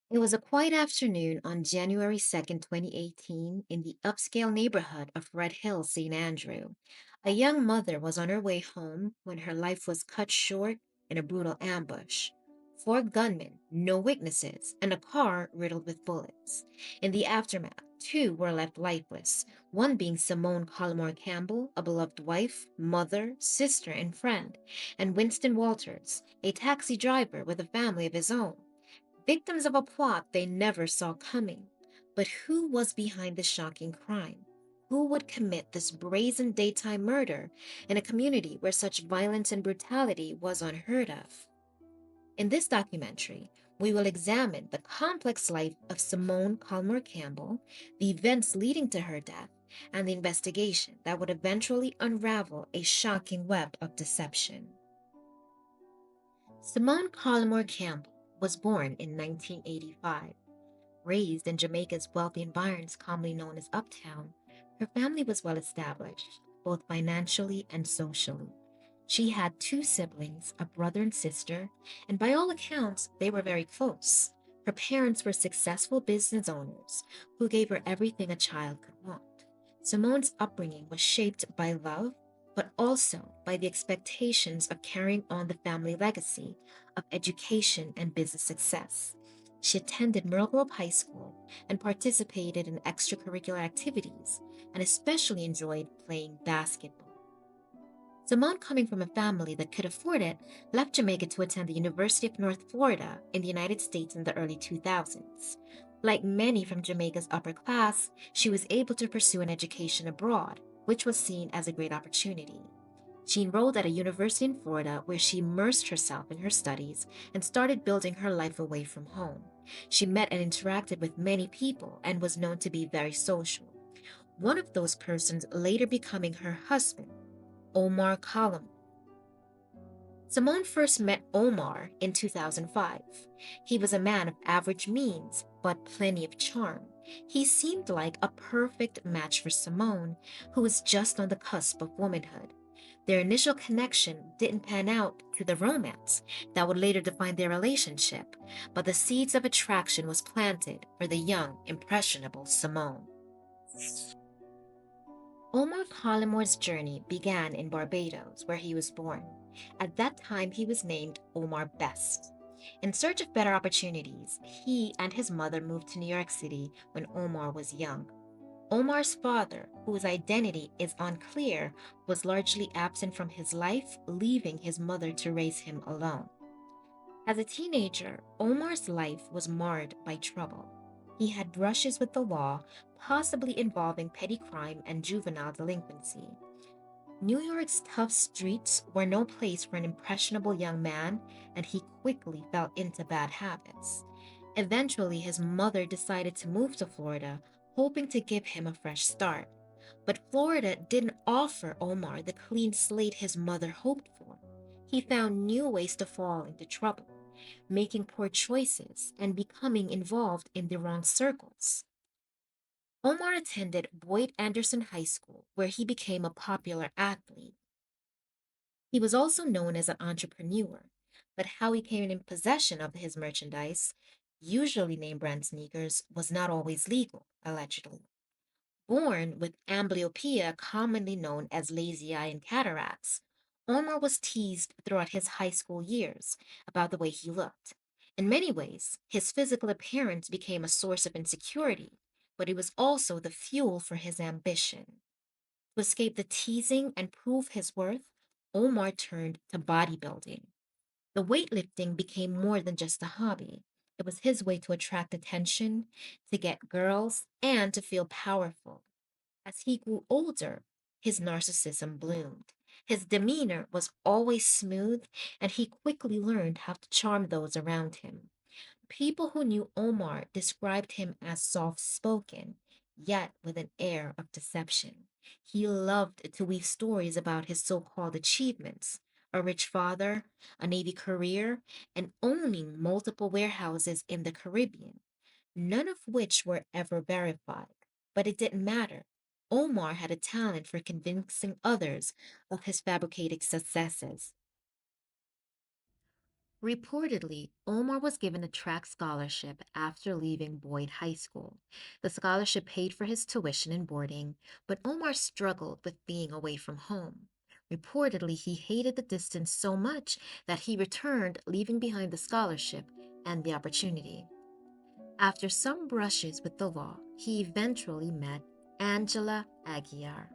It was a quiet afternoon on January 2nd, 2018, in the upscale neighborhood of Red Hill, St. Andrew. A young mother was on her way home when her life was cut short in a brutal ambush. Four gunmen, no witnesses, and a car riddled with bullets. In the aftermath, two were left lifeless, one being Simone Campbell Collymore, a beloved wife, mother, sister, and friend, and Winston Walters, a taxi driver with a family of his own. Victims of a plot they never saw coming. But who was behind the shocking crime? Who would commit this brazen daytime murder in a community where such violence and brutality was unheard of? In this documentary, we will examine the complex life of Simone Campbell Collymore, the events leading to her death, and the investigation that would eventually unravel a shocking web of deception. Simone Campbell Collymore was born in 1985. Raised in Jamaica's wealthy environs commonly known as Uptown, her family was well established, both financially and socially. She had two siblings, a brother and sister, and by all accounts, they were very close. Her parents were successful business owners who gave her everything a child could want. Simone's upbringing was shaped by love, but also by the expectations of carrying on the family legacy of education and business success. She attended Myrtle Grove High School and participated in extracurricular activities and especially enjoyed playing basketball. Simone, coming from a family that could afford it, left Jamaica to attend the University of North Florida in the United States in the early 2000s. Like many from Jamaica's upper class, she was able to pursue an education abroad, which was seen as a great opportunity. She enrolled at a university in Florida where she immersed herself in her studies and started building her life away from home. She met and interacted with many people and was known to be very social. One of those persons later becoming her husband, Omar Collymore. Simone first met Omar in 2005. He was a man of average means, but plenty of charm. He seemed like a perfect match for Simone, who was just on the cusp of womanhood. Their initial connection didn't pan out to the romance that would later define their relationship, but the seeds of attraction was planted for the young, impressionable Simone. Omar Collimore's journey began in Barbados, where he was born. At that time, he was named Omar Best. In search of better opportunities, he and his mother moved to New York City when Omar was young. Omar's father, whose identity is unclear, was largely absent from his life, leaving his mother to raise him alone. As a teenager, Omar's life was marred by trouble. He had brushes with the law, possibly involving petty crime and juvenile delinquency. New York's tough streets were no place for an impressionable young man, and he quickly fell into bad habits. Eventually, his mother decided to move to Florida, hoping to give him a fresh start. But Florida didn't offer Omar the clean slate his mother hoped for. He found new ways to fall into trouble, making poor choices and becoming involved in the wrong circles. Omar attended Boyd Anderson High School, where he became a popular athlete. He was also known as an entrepreneur, but how he came in possession of his merchandise, usually name brand sneakers, was not always legal, allegedly. Born with amblyopia, commonly known as lazy eye and cataracts, Omar was teased throughout his high school years about the way he looked. In many ways, his physical appearance became a source of insecurity, but it was also the fuel for his ambition. To escape the teasing and prove his worth, Omar turned to bodybuilding. The weightlifting became more than just a hobby. It was his way to attract attention, to get girls, and to feel powerful. As he grew older, his narcissism bloomed. His demeanor was always smooth, and he quickly learned how to charm those around him. People who knew Omar described him as soft spoken, yet with an air of deception. He loved to weave stories about his so called achievements: a rich father, a Navy career, and owning multiple warehouses in the Caribbean, none of which were ever verified. But it didn't matter. Omar had a talent for convincing others of his fabricated successes. Reportedly, Omar was given a track scholarship after leaving Boyd High School. The scholarship paid for his tuition and boarding, but Omar struggled with being away from home. Reportedly, he hated the distance so much that he returned, leaving behind the scholarship and the opportunity. After some brushes with the law, he eventually met Angela Aguiar.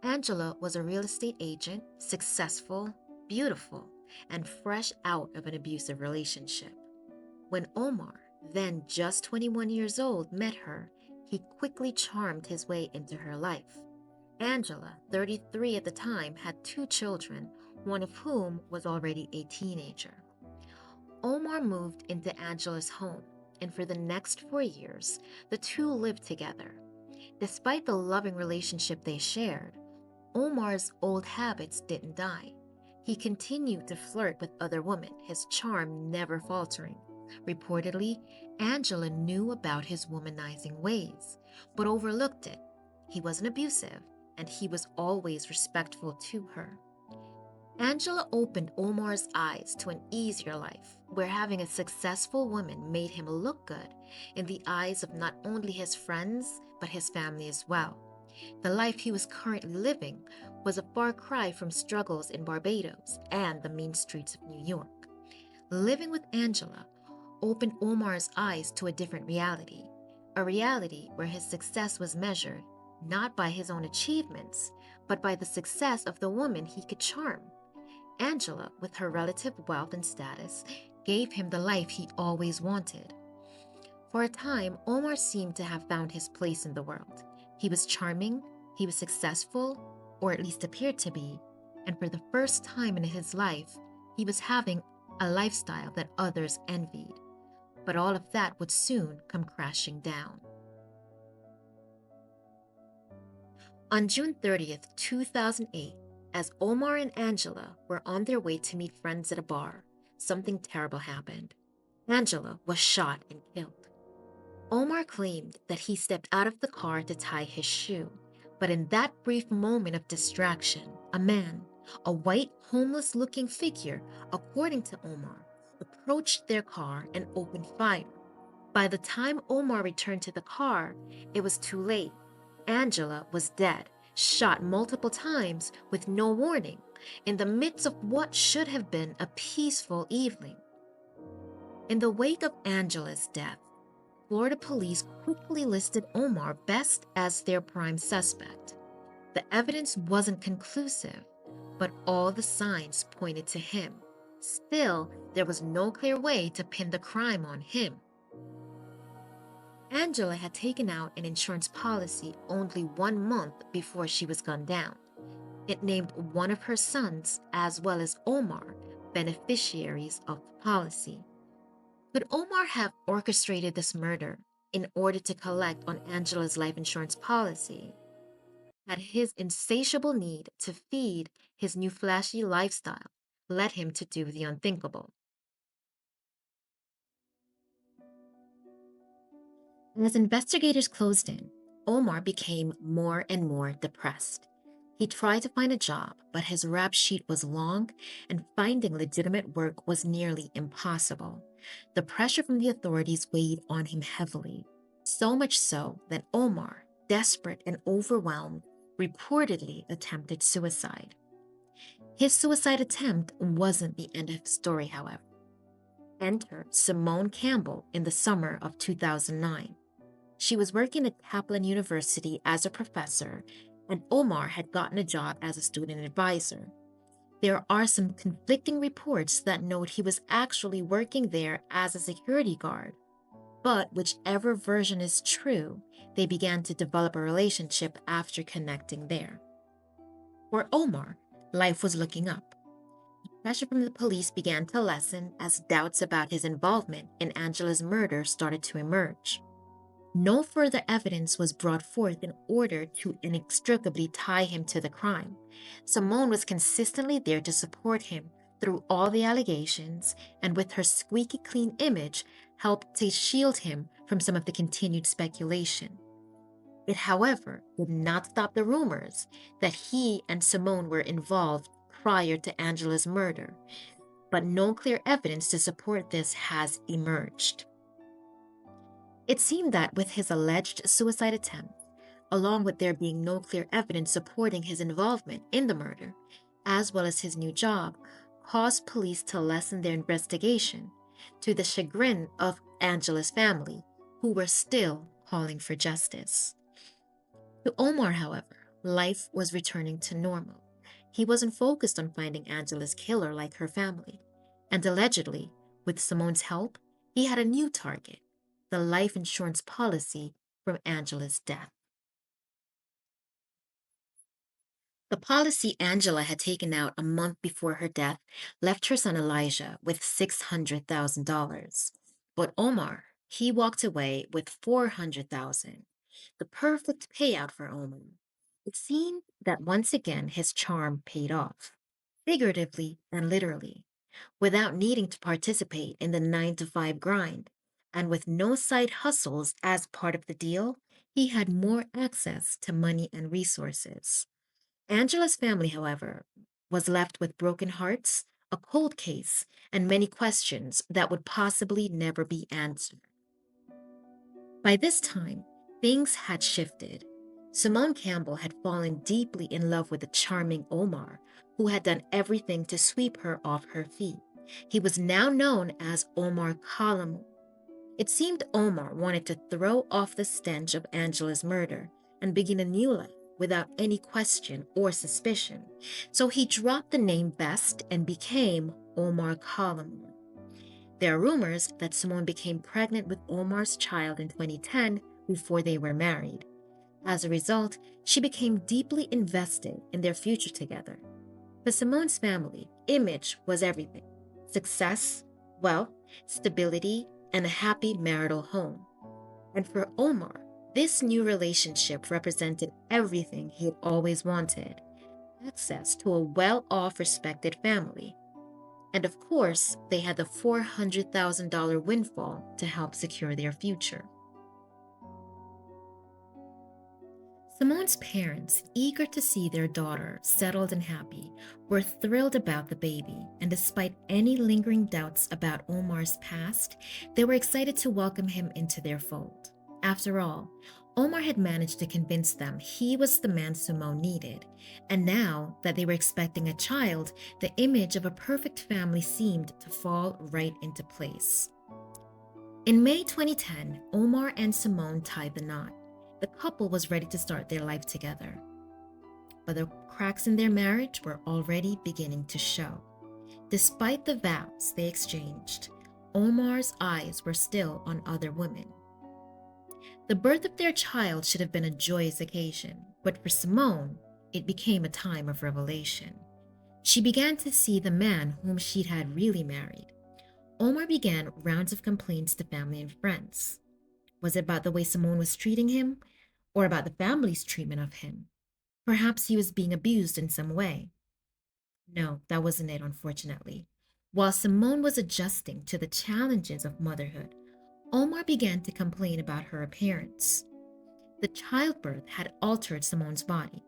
Angela was a real estate agent, successful, beautiful, and fresh out of an abusive relationship. When Omar, then just 21 years old, met her, he quickly charmed his way into her life. Angela, 33 at the time, had two children, one of whom was already a teenager. Omar moved into Angela's home, and for the next 4 years, the two lived together. Despite the loving relationship they shared, Omar's old habits didn't die. He continued to flirt with other women, his charm never faltering. Reportedly, Angela knew about his womanizing ways, but overlooked it. He wasn't abusive, and he was always respectful to her. Angela opened Omar's eyes to an easier life, where having a successful woman made him look good in the eyes of not only his friends, but his family as well. The life he was currently living was a far cry from struggles in Barbados and the mean streets of New York. Living with Angela opened Omar's eyes to a different reality, a reality where his success was measured not by his own achievements, but by the success of the woman he could charm. Angela, with her relative wealth and status, gave him the life he always wanted. For a time, Omar seemed to have found his place in the world. He was charming, he was successful, or at least appeared to be, and for the first time in his life, he was having a lifestyle that others envied. But all of that would soon come crashing down. On June 30th, 2008, as Omar and Angela were on their way to meet friends at a bar, something terrible happened. Angela was shot and killed. Omar claimed that he stepped out of the car to tie his shoe, but in that brief moment of distraction, a man, a white, homeless looking figure, according to Omar, approached their car and opened fire. By the time Omar returned to the car, it was too late. Angela was dead, shot multiple times with no warning, in the midst of what should have been a peaceful evening. In the wake of Angela's death, Florida police quickly listed Omar Best as their prime suspect. The evidence wasn't conclusive, but all the signs pointed to him. Still, there was no clear way to pin the crime on him. Angela had taken out an insurance policy only 1 month before she was gunned down. It named one of her sons, as well as Omar, beneficiaries of the policy. Could Omar have orchestrated this murder in order to collect on Angela's life insurance policy? Had his insatiable need to feed his new flashy lifestyle led him to do the unthinkable? As investigators closed in, Omar became more and more depressed. He tried to find a job, but his rap sheet was long and finding legitimate work was nearly impossible. The pressure from the authorities weighed on him heavily, so much so that Omar, desperate and overwhelmed, reportedly attempted suicide. His suicide attempt wasn't the end of the story, however. Enter Simone Campbell in the summer of 2009. She was working at Kaplan University as a professor, and Omar had gotten a job as a student advisor. There are some conflicting reports that note he was actually working there as a security guard. But whichever version is true, they began to develop a relationship after connecting there. For Omar, life was looking up. Pressure from the police began to lessen as doubts about his involvement in Angela's murder started to emerge. No further evidence was brought forth in order to inextricably tie him to the crime. Simone was consistently there to support him through all the allegations, and with her squeaky clean image, helped to shield him from some of the continued speculation. It, however, did not stop the rumors that he and Simone were involved prior to Angela's murder. but no clear evidence to support this has emerged. It seemed that with his alleged suicide attempt, along with there being no clear evidence supporting his involvement in the murder, as well as his new job, caused police to lessen their investigation to the chagrin of Angela's family, who were still calling for justice. To Omar, however, life was returning to normal. He wasn't focused on finding Angela's killer like her family. And allegedly, with Simone's help, he had a new target: the life insurance policy from Angela's death. The policy Angela had taken out a month before her death left her son Elijah with $600,000. But Omar, he walked away with $400,000, the perfect payout for Omar. It seemed that once again his charm paid off, figuratively and literally, without needing to participate in the 9 to 5 grind. And with no side hustles as part of the deal, he had more access to money and resources. Angela's family, however, was left with broken hearts, a cold case, and many questions that would possibly never be answered. By this time, things had shifted. Simone Campbell had fallen deeply in love with the charming Omar, who had done everything to sweep her off her feet. He was now known as Omar Collymore. It seemed Omar wanted to throw off the stench of Angela's murder and begin a new life without any question or suspicion. So he dropped the name Best and became Omar Collymore. There are rumors that Simone became pregnant with Omar's child in 2010 before they were married. As a result, she became deeply invested in their future together. For Simone's family, image was everything: success, wealth, stability, and a happy marital home. And for Omar, this new relationship represented everything he had always wanted: access to a well off, respected family. And of course, they had the $400,000 windfall to help secure their future. Simone's parents, eager to see their daughter settled and happy, were thrilled about the baby, and despite any lingering doubts about Omar's past, they were excited to welcome him into their fold. After all, Omar had managed to convince them he was the man Simone needed, and now that they were expecting a child, the image of a perfect family seemed to fall right into place. In May 2010, Omar and Simone tied the knot. The couple was ready to start their life together. But the cracks in their marriage were already beginning to show. Despite the vows they exchanged, Omar's eyes were still on other women. The birth of their child should have been a joyous occasion, but for Simone, it became a time of revelation. She began to see the man whom she'd had really married. Omar began rounds of complaints to family and friends. Was it about the way Simone was treating him, or about the family's treatment of him? Perhaps he was being abused in some way. No, that wasn't it, unfortunately. While Simone was adjusting to the challenges of motherhood, Omar began to complain about her appearance. The childbirth had altered Simone's body,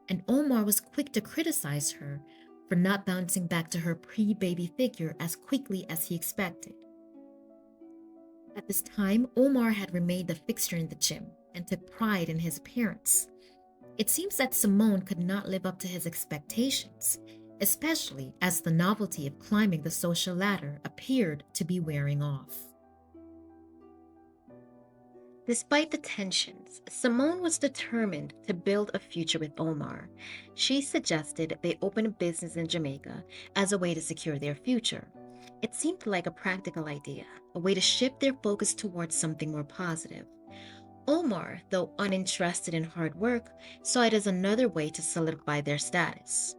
and Omar was quick to criticize her for not bouncing back to her pre baby figure as quickly as he expected. At this time, Omar had remained a fixture in the gym and took pride in his appearance. It seems that Simone could not live up to his expectations, especially as the novelty of climbing the social ladder appeared to be wearing off. Despite the tensions, Simone was determined to build a future with Omar. She suggested they open a business in Jamaica as a way to secure their future. It seemed like a practical idea, a way to shift their focus towards something more positive. Omar, though uninterested in hard work, saw it as another way to solidify their status.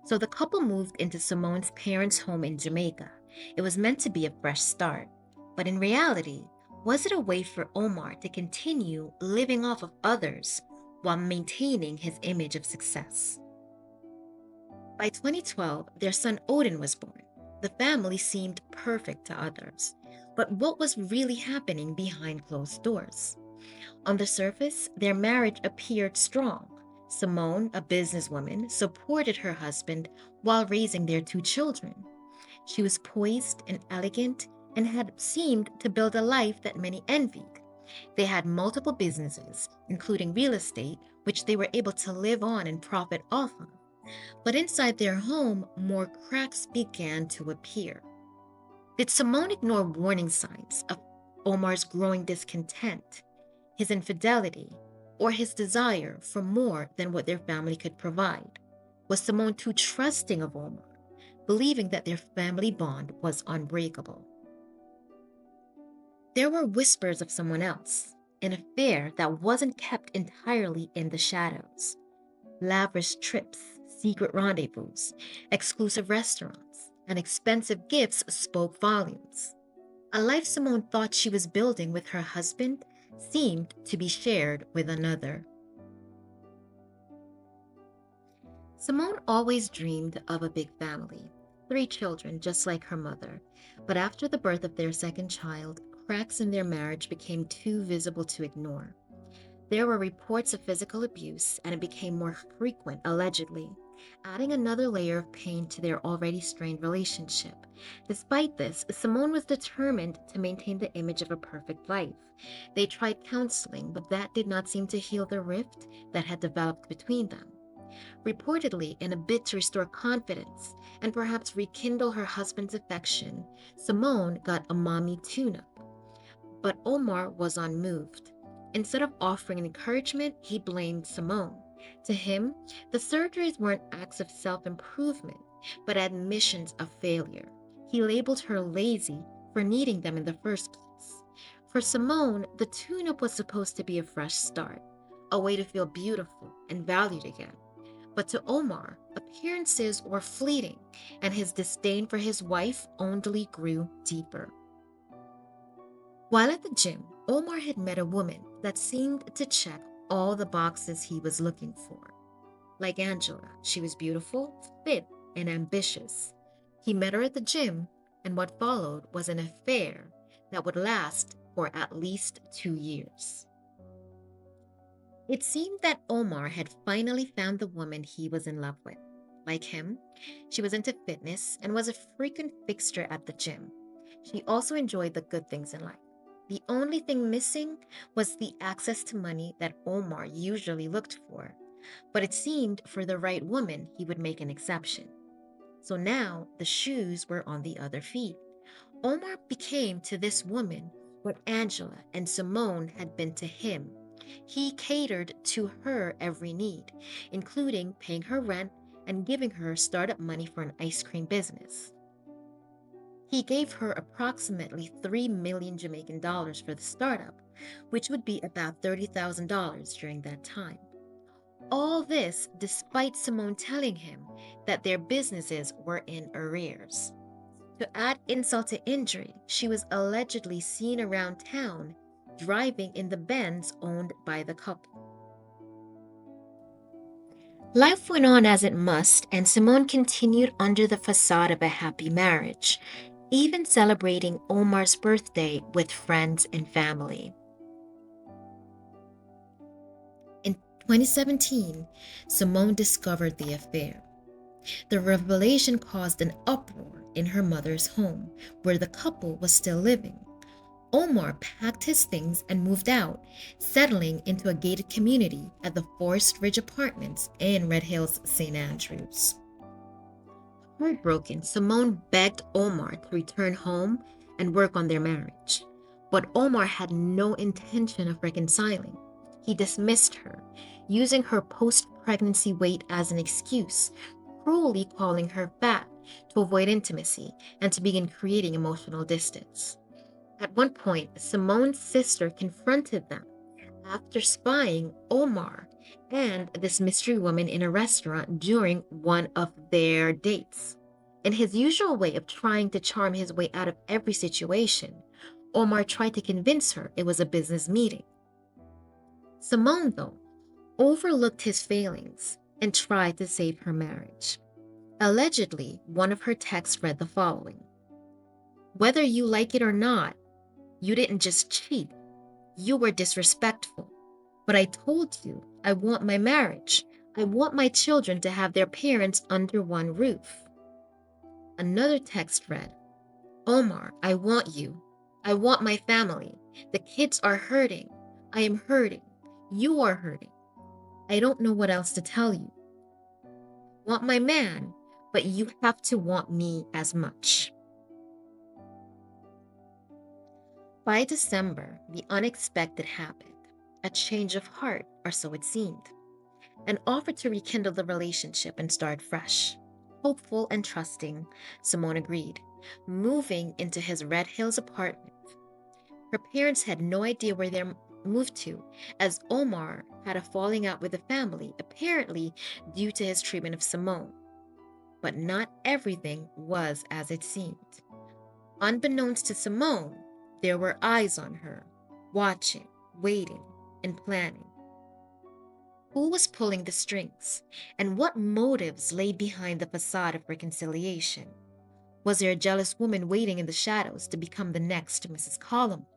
So the couple moved into Simone's parents' home in Jamaica. It was meant to be a fresh start. But in reality, was it a way for Omar to continue living off of others while maintaining his image of success? By 2012, their son Odin was born. The family seemed perfect to others. But what was really happening behind closed doors? On the surface, their marriage appeared strong. Simone, a businesswoman, supported her husband while raising their 2 children. She was poised and elegant and had seemed to build a life that many envied. They had multiple businesses, including real estate, which they were able to live on and profit off of. But inside their home, more cracks began to appear. Did Simone ignore warning signs of Omar's growing discontent, his infidelity, or his desire for more than what their family could provide? Was Simone too trusting of Omar, believing that their family bond was unbreakable? There were whispers of someone else, an affair that wasn't kept entirely in the shadows. Lavish trips, secret rendezvous, exclusive restaurants, and expensive gifts spoke volumes. A life Simone thought she was building with her husband seemed to be shared with another. Simone always dreamed of a big family, three children just like her mother, but after the birth of their second child, cracks in their marriage became too visible to ignore. There were reports of physical abuse, and it became more frequent, allegedly, adding another layer of pain to their already strained relationship. Despite this, Simone was determined to maintain the image of a perfect life. They tried counseling, but that did not seem to heal the rift that had developed between them. Reportedly, in a bid to restore confidence and perhaps rekindle her husband's affection, Simone got a mommy tune-up. But Omar was unmoved. Instead of offering encouragement, he blamed Simone. To him, the surgeries weren't acts of self improvement, but admissions of failure. He labeled her lazy for needing them in the first place. For Simone, the tune up was supposed to be a fresh start, a way to feel beautiful and valued again. But to Omar, appearances were fleeting, and his disdain for his wife only grew deeper. While at the gym, Omar had met a woman that seemed to check all the boxes he was looking for. Like Angela, she was beautiful, fit, and ambitious. He met her at the gym, and what followed was an affair that would last for at least 2 years. It seemed that Omar had finally found the woman he was in love with. Like him, she was into fitness and was a frequent fixture at the gym. She also enjoyed the good things in life. The only thing missing was the access to money that Omar usually looked for. But it seemed for the right woman, he would make an exception. So now the shoes were on the other feet. Omar became to this woman what Angela and Simone had been to him. He catered to her every need, including paying her rent and giving her startup money for an ice cream business. He gave her approximately 3 million Jamaican dollars for the startup, which would be about $30,000 during that time. All this despite Simone telling him that their businesses were in arrears. To add insult to injury, she was allegedly seen around town driving in the Benz owned by the couple. Life went on as it must, and Simone continued under the facade of a happy marriage, even celebrating Omar's birthday with friends and family. In 2017, Simone discovered the affair. The revelation caused an uproar in her mother's home, where the couple was still living. Omar packed his things and moved out, settling into a gated community at the Forest Ridge Apartments in Red Hills, St. Andrews. Heartbroken, Simone begged Omar to return home and work on their marriage. But Omar had no intention of reconciling. He dismissed her, using her post pregnancy weight as an excuse, cruelly calling her fat to avoid intimacy and to begin creating emotional distance. At one point, Simone's sister confronted them after spying Omar and this mystery woman in a restaurant during one of their dates. In his usual way of trying to charm his way out of every situation, Omar tried to convince her it was a business meeting. Simone, though, overlooked his failings and tried to save her marriage. Allegedly, one of her texts read the following: "Whether you like it or not, you didn't just cheat, you were disrespectful. But I told you, I want my marriage. I want my children to have their parents under one roof." Another text read, Omar, I want you. I want my family. The kids are hurting. I am hurting. You are hurting. I don't know what else to tell you. I want my man, but you have to want me as much. By December, the unexpected happened. A change of heart, or so it seemed. An offer to rekindle the relationship and start fresh. Hopeful and trusting, Simone agreed, moving into his Red Hills apartment. Her parents had no idea where they moved to, as Omar had a falling out with the family, apparently due to his treatment of Simone. But not everything was as it seemed. Unbeknownst to Simone, there were eyes on her, watching, waiting, and planning. Who was pulling the strings, and what motives lay behind the facade of reconciliation? Was there a jealous woman waiting in the shadows to become the next Mrs. Collymore?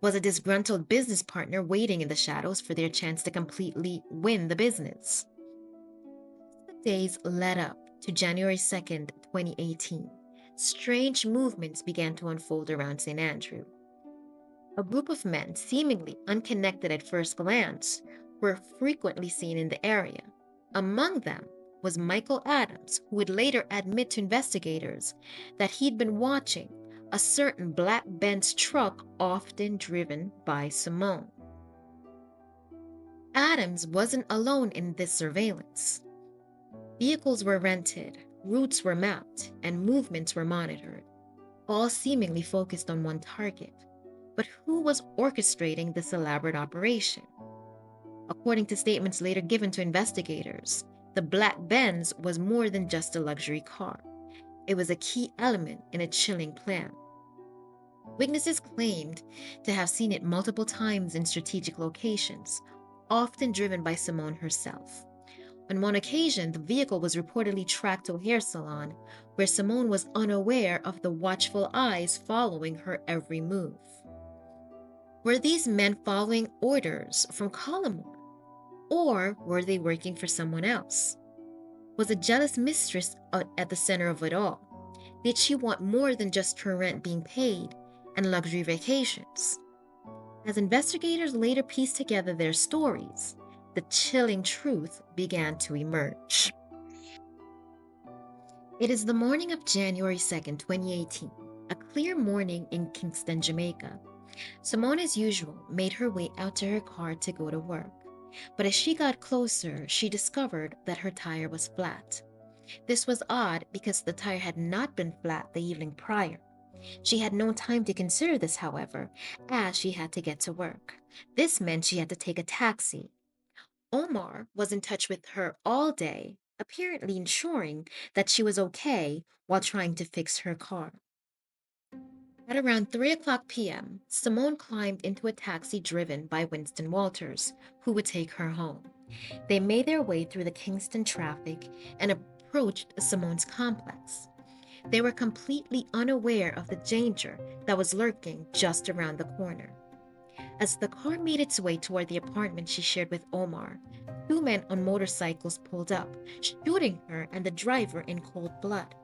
Was a disgruntled business partner waiting in the shadows for their chance to completely win the business? The days led up to January 2nd, 2018. Strange movements began to unfold around St. Andrew. A group of men, seemingly unconnected at first glance, were frequently seen in the area. Among them was Michael Adams, who would later admit to investigators that he'd been watching a certain black Benz truck often driven by Simone. Adams wasn't alone in this surveillance. Vehicles were rented, routes were mapped, and movements were monitored, all seemingly focused on one target. But who was orchestrating this elaborate operation? According to statements later given to investigators, the black Benz was more than just a luxury car. It was a key element in a chilling plan. Witnesses claimed to have seen it multiple times in strategic locations, often driven by Simone herself. On one occasion, the vehicle was reportedly tracked to a hair salon where Simone was unaware of the watchful eyes following her every move. Were these men following orders from Collymore? Or were they working for someone else? Was a jealous mistress at the center of it all? Did she want more than just her rent being paid and luxury vacations? As investigators later pieced together their stories, the chilling truth began to emerge. It is the morning of January 2nd, 2018, a clear morning in Kingston, Jamaica. Simone, as usual, made her way out to her car to go to work. But as she got closer, she discovered that her tire was flat. This was odd because the tire had not been flat the evening prior. She had no time to consider this, however, as she had to get to work. This meant she had to take a taxi. Omar was in touch with her all day, apparently ensuring that she was okay while trying to fix her car. At around 3 o'clock p.m., Simone climbed into a taxi driven by Winston Walters, who would take her home. They made their way through the Kingston traffic and approached Simone's complex. They were completely unaware of the danger that was lurking just around the corner. As the car made its way toward the apartment she shared with Omar, two men on motorcycles pulled up, shooting her and the driver in cold blood.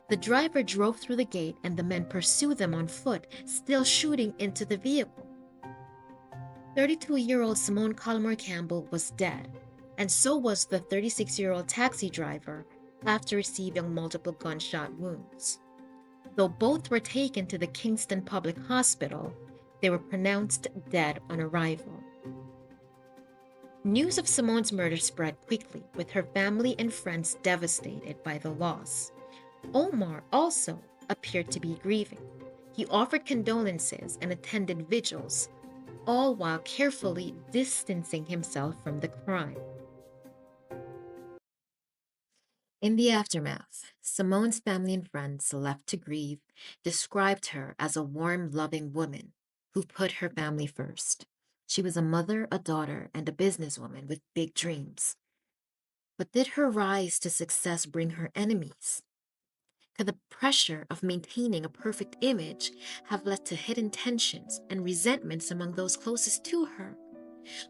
The driver drove through the gate and the men pursued them on foot, still shooting into the vehicle. 32-year-old Simone Campbell was dead, and so was the 36-year-old taxi driver after receiving multiple gunshot wounds. Though both were taken to the Kingston Public Hospital, they were pronounced dead on arrival. News of Simone's murder spread quickly, with her family and friends devastated by the loss. Omar also appeared to be grieving. He offered condolences and attended vigils, all while carefully distancing himself from the crime. In the aftermath, Simone's family and friends, left to grieve, described her as a warm, loving woman who put her family first. She was a mother, a daughter, and a businesswoman with big dreams. But did her rise to success bring her enemies? Could the pressure of maintaining a perfect image have led to hidden tensions and resentments among those closest to her?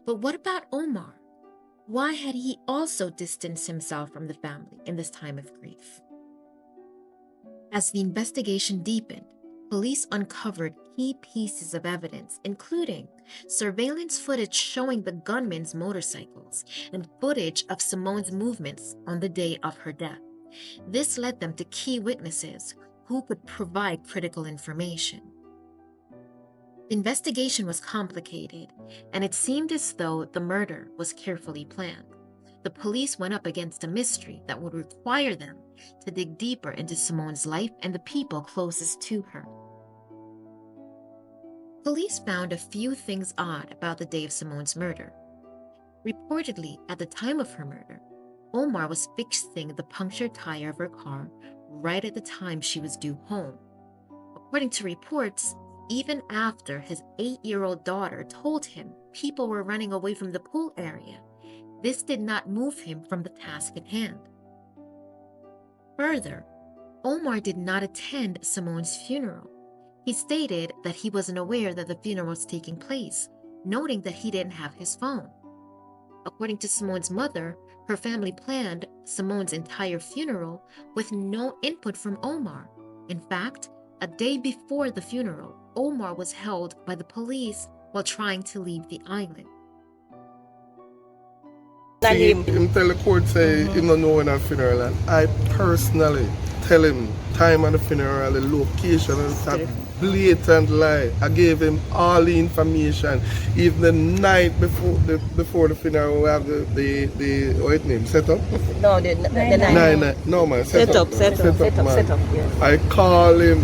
But what about Omar? Why had he also distanced himself from the family in this time of grief? As the investigation deepened, police uncovered key pieces of evidence, including surveillance footage showing the gunman's motorcycles and footage of Simone's movements on the day of her death. This led them to key witnesses who could provide critical information. The investigation was complicated, and it seemed as though the murder was carefully planned. The police went up against a mystery that would require them to dig deeper into Simone's life and the people closest to her. Police found a few things odd about the day of Simone's murder. Reportedly, at the time of her murder, Omar was fixing the punctured tire of her car right at the time she was due home. According to reports, even after his 8-year-old daughter told him people were running away from the pool area, this did not move him from the task at hand. Further, Omar did not attend Simone's funeral. He stated that he wasn't aware that the funeral was taking place, noting that he didn't have his phone. According to Simone's mother, her family planned Simone's entire funeral with no input from Omar. In fact, a day before the funeral, Omar was held by the police while trying to leave the island. Him tell the court say he don't know when a funeral, and I personally tell him time of the funeral, the location, and it's a blatant lie. I gave him all the information. Even the night before the funeral, we have the what name set up. No, the night. No man, Set up, yeah. I call him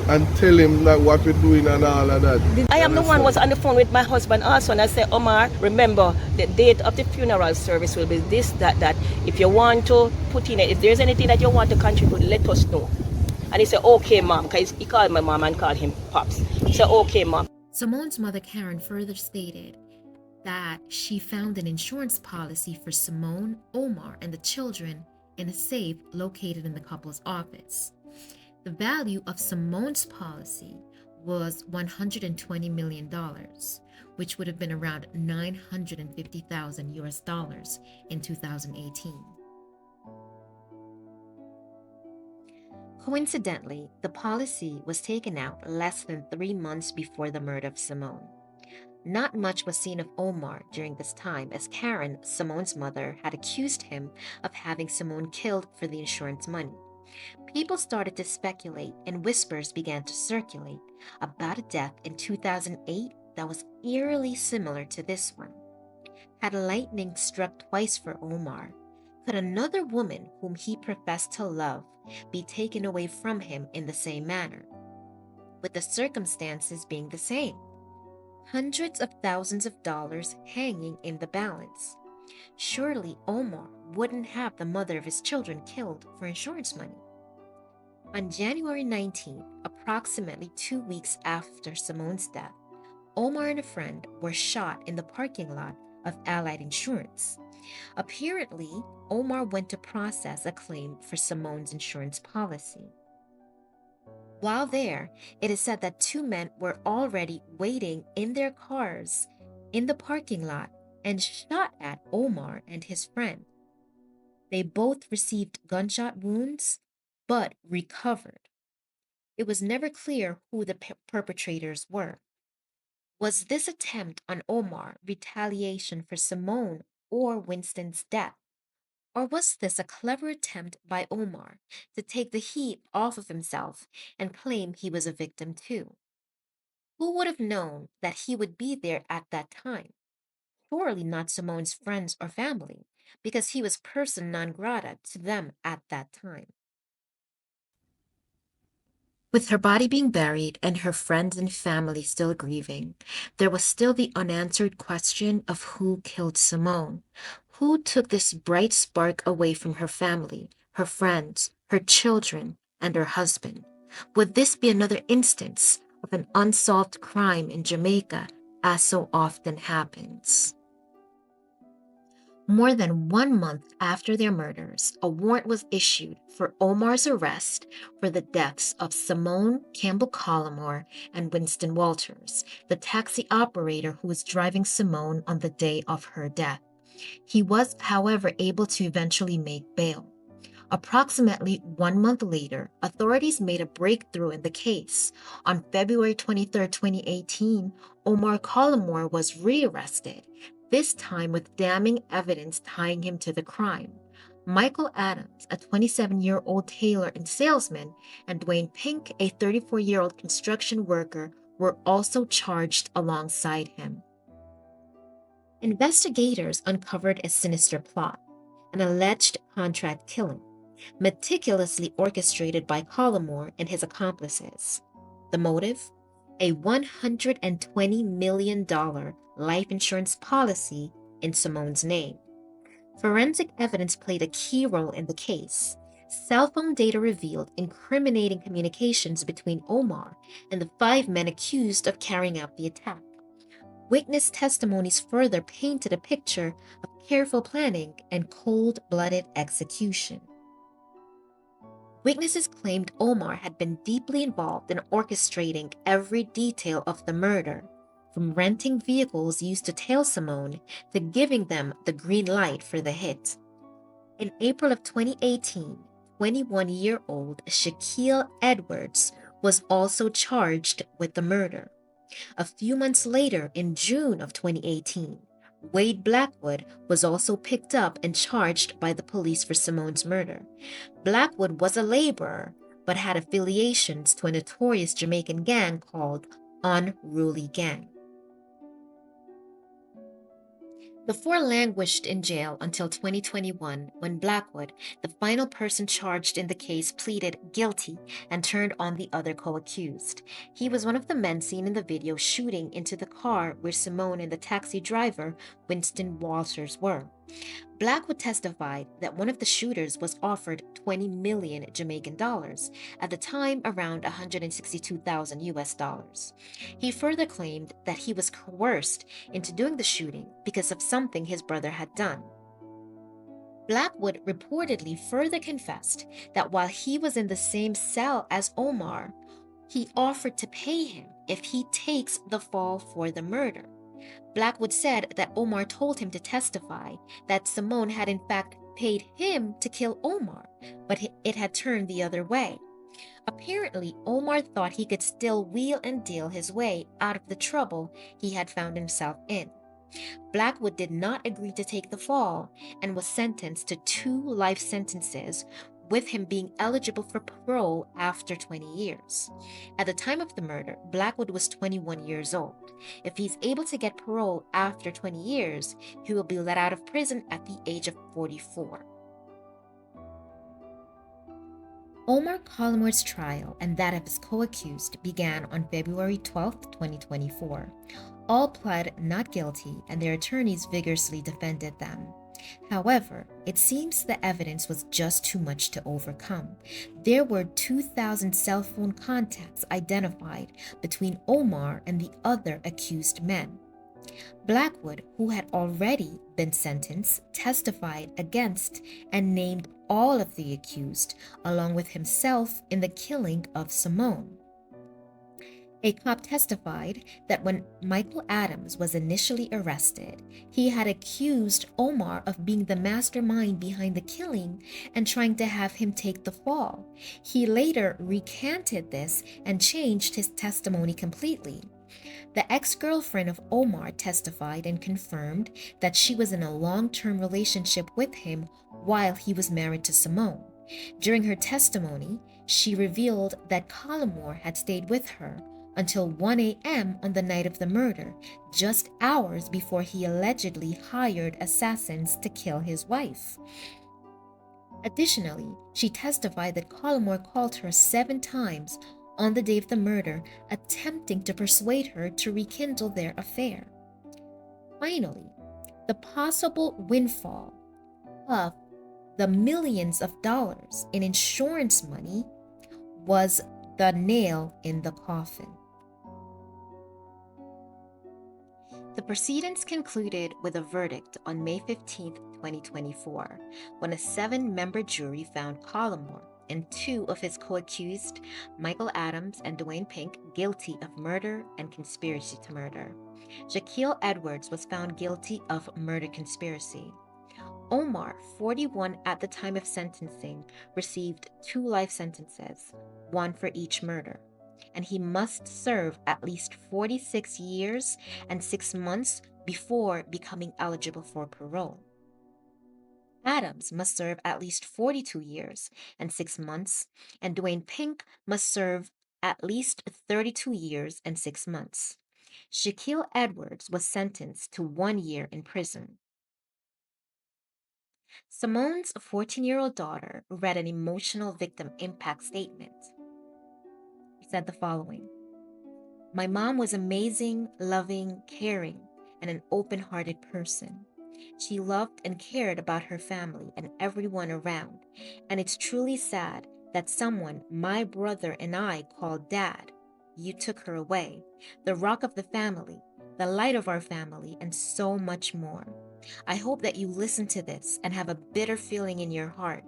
and tell him that what we're doing and all of that. I am the one who was on the phone with my husband also, and I said, Omar, remember the date of the funeral service will be this, that. If you want to put in it, if there's anything that you want to contribute, let us know. And he said, okay, mom, because he called my mom and called him Pops. He said, okay, mom. Simone's mother, Karen, further stated that she found an insurance policy for Simone, Omar, and the children in a safe located in the couple's office. The value of Simone's policy was $120 million, which would have been around $950,000 in 2018. Coincidentally, the policy was taken out less than 3 months before the murder of Simone. Not much was seen of Omar during this time, as Karen, Simone's mother, had accused him of having Simone killed for the insurance money. People started to speculate, and whispers began to circulate about a death in 2008 that was eerily similar to this one. Had lightning struck twice for Omar? Could another woman whom he professed to love be taken away from him in the same manner, with the circumstances being the same? Hundreds of thousands of dollars hanging in the balance. Surely Omar wouldn't have the mother of his children killed for insurance money. On January 19th, approximately 2 weeks after Simone's death, Omar and a friend were shot in the parking lot of Allied Insurance. Apparently, Omar went to process a claim for Simone's insurance policy. While there, it is said that 2 men were already waiting in their cars in the parking lot and shot at Omar and his friend. They both received gunshot wounds, but recovered. It was never clear who the perpetrators were. Was this attempt on Omar retaliation for Simone or Winston's death? Or was this a clever attempt by Omar to take the heat off of himself and claim he was a victim too? Who would have known that he would be there at that time? Surely not Simone's friends or family, because he was person non grata to them at that time. With her body being buried and her friends and family still grieving, there was still the unanswered question of who killed Simone. Who took this bright spark away from her family, her friends, her children, and her husband? Would this be another instance of an unsolved crime in Jamaica, as so often happens? More than 1 month after their murders, a warrant was issued for Omar's arrest for the deaths of Simone Campbell Collymore and Winston Walters, the taxi operator who was driving Simone on the day of her death. He was, however, able to eventually make bail. Approximately 1 month later, authorities made a breakthrough in the case. On February 23, 2018, Omar Collymore was rearrested, this time with damning evidence tying him to the crime. Michael Adams, a 27-year-old tailor and salesman, and Dwayne Pink, a 34-year-old construction worker, were also charged alongside him. Investigators uncovered a sinister plot, an alleged contract killing, meticulously orchestrated by Collymore and his accomplices. The motive? A $120 million life insurance policy in Simone's name. Forensic evidence played a key role in the case. Cell phone data revealed incriminating communications between Omar and the 5 men accused of carrying out the attack. Witness testimonies further painted a picture of careful planning and cold-blooded execution. Witnesses claimed Omar had been deeply involved in orchestrating every detail of the murder, from renting vehicles used to tail Simone to giving them the green light for the hit. In April of 2018, 21-year-old Shaquille Edwards was also charged with the murder. A few months later, in June of 2018, Wade Blackwood was also picked up and charged by the police for Simone's murder. Blackwood was a laborer, but had affiliations to a notorious Jamaican gang called Unruly Gang. The four languished in jail until 2021, when Blackwood, the final person charged in the case, pleaded guilty and turned on the other co-accused. He was one of the men seen in the video shooting into the car where Simone and the taxi driver, Winston Walters, were. Blackwood testified that one of the shooters was offered 20 million Jamaican dollars, at the time around 162,000 US dollars. He further claimed that he was coerced into doing the shooting because of something his brother had done. Blackwood reportedly further confessed that while he was in the same cell as Omar, he offered to pay him if he takes the fall for the murder. Blackwood said that Omar told him to testify that Simone had in fact paid him to kill Omar, but it had turned the other way. Apparently, Omar thought he could still wheel and deal his way out of the trouble he had found himself in. Blackwood did not agree to take the fall and was sentenced to 2 life sentences, with him being eligible for parole after 20 years. At the time of the murder, Blackwood was 21 years old. If he's able to get parole after 20 years, he will be let out of prison at the age of 44. Omar Collymore's trial and that of his co-accused began on February 12, 2024. All pled not guilty, and their attorneys vigorously defended them. However, it seems the evidence was just too much to overcome. There were 2,000 cell phone contacts identified between Omar and the other accused men. Blackwood, who had already been sentenced, testified against and named all of the accused, along with himself, in the killing of Simone. A cop testified that when Michael Adams was initially arrested, he had accused Omar of being the mastermind behind the killing and trying to have him take the fall. He later recanted this and changed his testimony completely. The ex-girlfriend of Omar testified and confirmed that she was in a long-term relationship with him while he was married to Simone. During her testimony, she revealed that Collymore had stayed with her until 1 a.m. on the night of the murder, just hours before he allegedly hired assassins to kill his wife. Additionally, she testified that Collymore called her 7 times on the day of the murder, attempting to persuade her to rekindle their affair. Finally, the possible windfall of the millions of dollars in insurance money was the nail in the coffin. The proceedings concluded with a verdict on May 15, 2024, when a 7-member jury found Collymore and 2 of his co-accused, Michael Adams and Dwayne Pink, guilty of murder and conspiracy to murder. Shaquille Edwards was found guilty of murder conspiracy. Omar, 41 at the time of sentencing, received 2 life sentences, one for each murder, and he must serve at least 46 years and 6 months before becoming eligible for parole. Adams must serve at least 42 years and 6 months, and Dwayne Pink must serve at least 32 years and 6 months. Shaquille Edwards was sentenced to 1 year in prison. Simone's 14-year-old daughter read an emotional victim impact statement. He said the following: "My mom was amazing, loving, caring, and an open hearted person. She loved and cared about her family and everyone around, and it's truly sad that someone my brother and I called Dad, you took her away, the rock of the family, the light of our family, and so much more. I hope that you listen to this and have a bitter feeling in your heart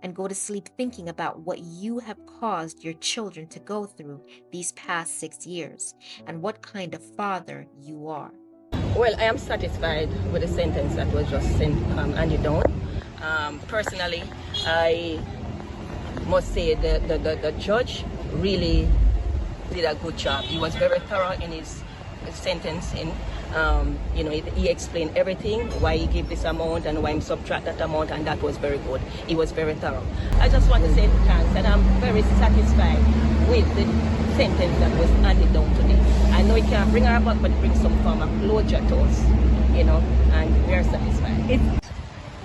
and go to sleep thinking about what you have caused your children to go through these past 6 years and what kind of father you are." Well, I am satisfied with the sentence that was just handed down. Personally, I must say the judge really did a good job. He was very thorough in his sentencing. He explained everything, why he gave this amount and why he subtract that amount, and that was very good. He was very thorough. I just want to say thanks, and I'm very satisfied with the sentence that was handed down today. I know it can't bring her back, but it brings some form of closure to us, and we are satisfied.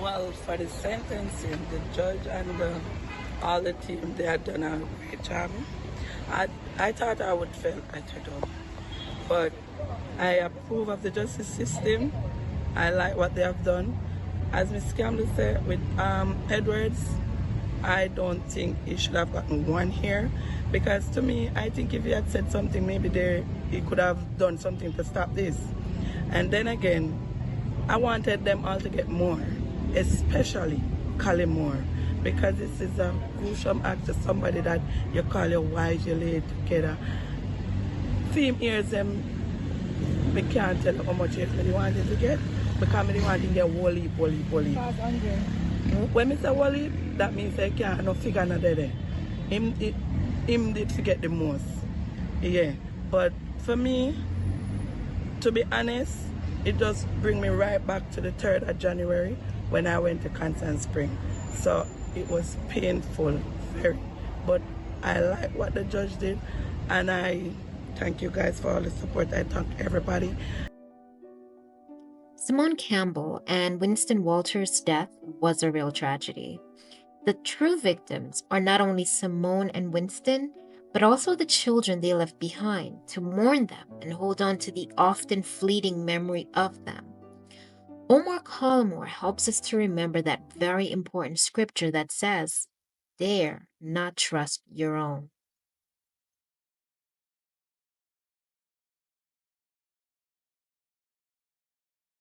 Well, for the sentencing, the judge and all the team, they had done a great job. I thought I would fail at it all, but I approve of the justice system. I like what they have done. As Ms. Campbell said, with Edwards, I don't think he should have gotten 1 year, because to me, I think if he had said something, maybe he could have done something to stop this. And then again, I wanted them all to get more, especially Collymore, because this is a gruesome act to somebody that you call your wife, you lay together. Theme hears them, I can't tell you how much hate they wanted to get, because they wanted to get wally. When I say wally, that means they can't no figure no there. Him did forget the most. Yeah. But for me, to be honest, it just bring me right back to the 3rd of January when I went to Constant Spring. So it was painful, very. But I like what the judge did, and I thank you guys for all the support. I thank everybody. Simone Campbell and Winston Walters' death was a real tragedy. The true victims are not only Simone and Winston, but also the children they left behind to mourn them and hold on to the often fleeting memory of them. Omar Collymore helps us to remember that very important scripture that says, "Dare not trust your own."